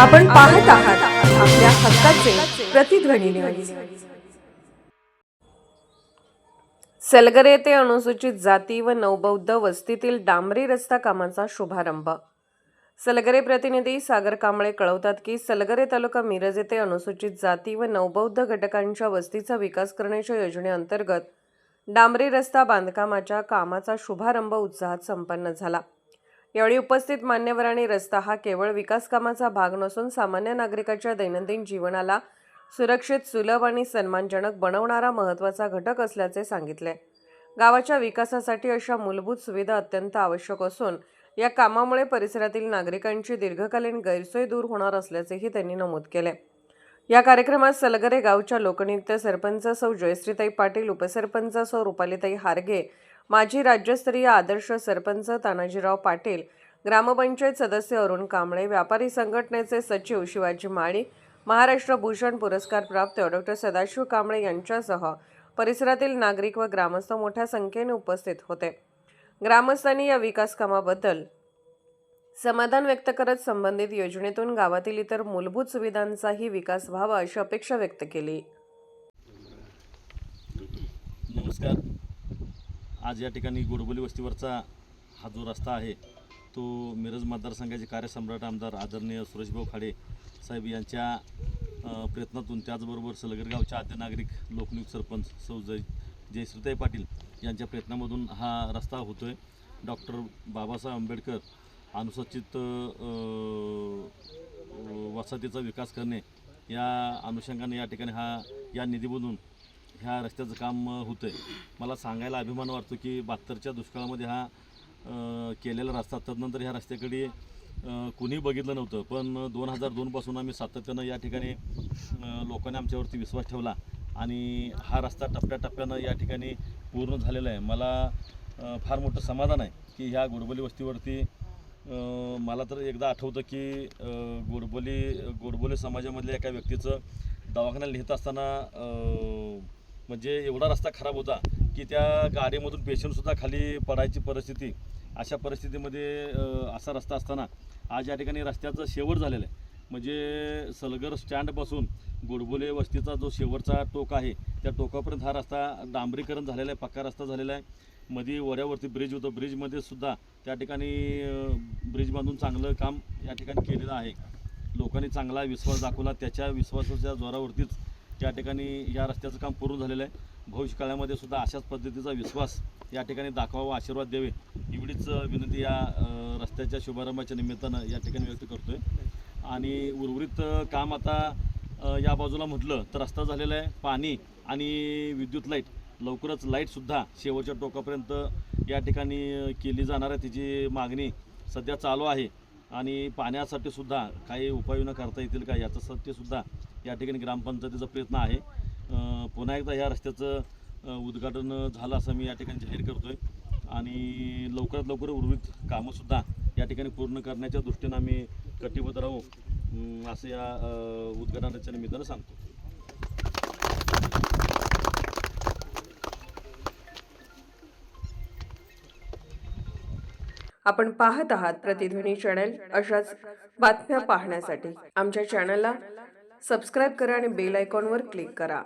आपण पाहत आहात आपल्या हक्काचे प्रतिध्वनी न्यूज। सलगरे येथे अनुसूचित जाती व नवबौद्ध वस्तीतील डांबरी रस्ता कामाचा शुभारंभ। सलगरे प्रतिनिधी सागर कांबळे कळवतात की सलगरे तालुका मिरज येथे अनुसूचित जाती व नवबौद्ध घटकांच्या वस्तीचा विकास करण्याच्या योजनेअंतर्गत डांबरी रस्ता बांधकामाच्या कामाचा शुभारंभ उत्साहात संपन्न झाला। यावेळी उपस्थित मान्यवरांनी रस्ता हा केवळ विकास कामाचा भाग नसून सामान्य नागरिकाच्या दैनंदिन जीवनाला सुरक्षित, सुलभ आणि सन्मानजनक बनवणारा महत्त्वाचा घटक असल्याचे सांगितले। गावाच्या विकासासाठी अशा मूलभूत सुविधा अत्यंत आवश्यक असून या कामामुळे परिसरातील नागरिकांची दीर्घकालीन गैरसोय दूर होणार असल्याचेही त्यांनी नमूद केले। या कार्यक्रमात सलगरे गावच्या लोकनियुक्त सरपंच सौ जयश्रीताई पाटील, उपसरपंच सौ रुपालीताई हारगे, माजी राज्यस्तरीय आदर्श सरपंच तानाजीराव पाटील, ग्रामपंचायत सदस्य अरुण कांबळे, व्यापारी संघटनेचे सचिव शिवाजी माळी, महाराष्ट्र भूषण पुरस्कार प्राप्त डॉ. सदाशिव कांबळे यांच्यासह परिसरातील नागरिक व ग्रामस्थ मोठ्या संख्येने उपस्थित होते। ग्रामस्थांनी या विकास कामाबद्दल समाधान व्यक्त करत संबंधित योजनेतून गावातील इतर मूलभूत सुविधांचाही विकास व्हावा अशी अपेक्षा व्यक्त केली। नमस्कार। आज या ठिकाणी गोडबोली वस्तीवरचा हा जो रस्ता आहे तो मिरज मतदारसंघाचे कार्यसम्राट आमदार आदरणीय सुरेशभाऊ खाडे साहेब यांच्या प्रयत्नातून, त्याचबरोबर सलगर गावच्या आद्य नागरिक लोकनियुक्त सरपंच सौ जयश्रीताई पाटील यांच्या प्रयत्नामधून हा रस्ता होतोय। डॉक्टर बाबासाहेब आंबेडकर अनुसूचित वसाहतीचा विकास करणे या अनुषंगाने या ठिकाणी या निधीमधून ह्या रस्त्याचं काम होतं आहे। मला सांगायला अभिमान वाटतो की 72च्या दुष्काळामध्ये हा केलेला रस्ता, तदनंतर ह्या रस्त्याकडे कुणी बघितलं नव्हतं, पण 2002पासून आम्ही सातत्यानं या ठिकाणी लोकांनी आमच्यावरती विश्वास ठेवला आणि हा रस्ता टप्प्याटप्प्यानं या ठिकाणी पूर्ण झालेला आहे। मला फार मोठं समाधान आहे की ह्या गोडबोली वस्तीवरती मला तर एकदा आठवतं की गोडबोली समाजामधल्या एका व्यक्तीचं दवाखान्याला नेत असताना म्हणजे एवढा रस्ता खराब होता की त्या गाडीमधून पेशंटसुद्धा खाली पडायची परिस्थिती, अशा परिस्थितीमध्ये असा रस्ता असताना आज या ठिकाणी रस्त्याचं शेवट झालेलं आहे। म्हणजे सलगर स्टँडपासून गोडबोली वस्तीचा जो शेवटचा टोक आहे त्या टोकापर्यंत हा रस्ता डांबरीकरण झालेला आहे, पक्का रस्ता झालेला आहे। मध्ये वड्यावरती ब्रिज होतं, ब्रिजमध्ये सुद्धा त्या ठिकाणी ब्रिज बांधून चांगलं काम या ठिकाणी केलेलं आहे। लोकांनी चांगला विश्वास दाखवला, त्याच्या विश्वासाच्या जोरावरतीच या ठिकाणी या रस्त्याचं काम पूर्ण झालेलं आहे। भविष्य काळामध्ये सुद्धा अशाच पद्धतीचा विश्वास या ठिकाणी दाखवावा, आशीर्वाद द्यावे एवढीच विनंती या रस्त्याच्या शुभारंभाच्या निमित्तानं या ठिकाणी व्यक्त करतोय। आणि उर्वरित काम आता या बाजूला म्हटलं तर रस्ता झालेला आहे, पाणी आणि विद्युत लाईट, लवकरच लाईटसुद्धा शेवटच्या टोकापर्यंत या ठिकाणी केली जाणार आहे, तिची मागणी सध्या चालू आहे। आणि पाण्यासाठी सुद्धा काही उपाययोजना करता येतील का याच्यासाठी सुद्धा या ठिकाणी ग्रामपंचायतीचा प्रयत्न आहे। पुन्हा एकदा ह्या रस्त्याचं उद्घाटन झालं असं मी या ठिकाणी जाहीर करतोय आणि लवकरात लवकर उर्वरित कामंसुद्धा या ठिकाणी पूर्ण करण्याच्या दृष्टीनं आम्ही कटिबद्ध राहू असं या उद्घाटनाच्या निमित्तानं सांगतो। आपण पाहत आहात प्रतिध्वनी चॅनल। अशाच बातम्या पाहण्यासाठी आमच्या चॅनलला सबस्क्राइब करा आणि बेल आयकॉनवर क्लिक करा।